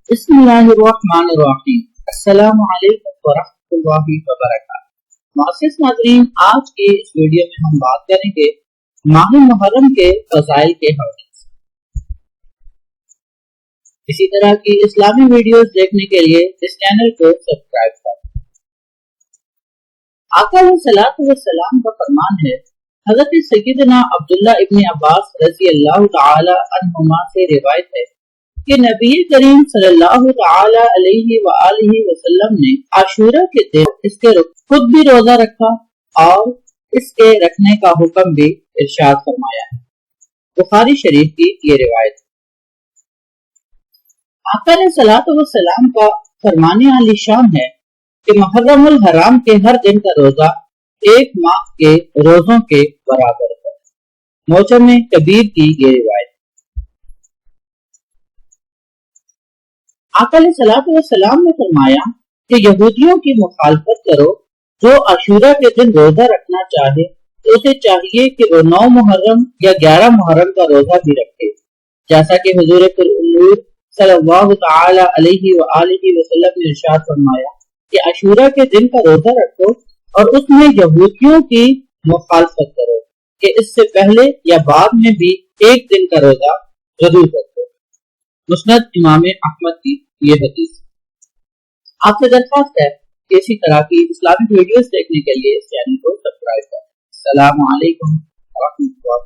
بسم اللہ الرحمن الرحیم۔ السلام علیکم ورحمۃ اللہ وبرکاتہ۔ معزز ناظرین، آج کی اس ویڈیو میں ہم بات کریں گے ماہ محرم کے فضائل کے حوالے سے۔ اسی طرح کی اسلامی ویڈیوز دیکھنے کے لیے اس چینل کو سبسکرائب کریں۔ آقا علیہ الصلوۃ والسلام کا فرمان ہے، حضرت سیدنا عبداللہ ابن عباس رضی اللہ تعالی عنہما سے روایت ہے کہ نبی کریم صلی اللہ تعالی علیہ وآلہ وسلم نے عاشورہ کے دن اس کے خود بھی روزہ رکھا اور اس کے رکھنے کا حکم بھی ارشاد فرمایا ہے۔ بخاری شریف کی یہ روایت۔ آقا علیہ الصلوۃ والسلام کا فرمان عالی شان ہے کہ محرم الحرام کے ہر دن کا روزہ ایک ماہ کے روزوں کے برابر ہے۔ موجم کبیر کی یہ روایت۔ آقا علیہ الصلوۃ والسلام نے فرمایا کہ یہودیوں کی مخالفت کرو، جو عاشورہ کے دن روزہ رکھنا چاہے تو اسے چاہیے کہ وہ 9 محرم یا 11 محرم کا روزہ بھی رکھے، جیسا کہ حضور صلی اللہ تعالی علیہ وآلہ وسلم نے ارشاد فرمایا کہ عاشورہ کے دن کا روزہ رکھو اور اس میں یہودیوں کی مخالفت کرو کہ اس سے پہلے یا بعد میں بھی ایک دن کا روزہ ضرور رکھو۔ مسند امام احمد کی یہ حدیث۔ آپ سے درخواست ہے کہ اسی طرح کی اسلامک ویڈیوز دیکھنے کے لیے اس چینل کو سبسکرائب کریں۔ السلام علیکم ورحمۃ اللہ۔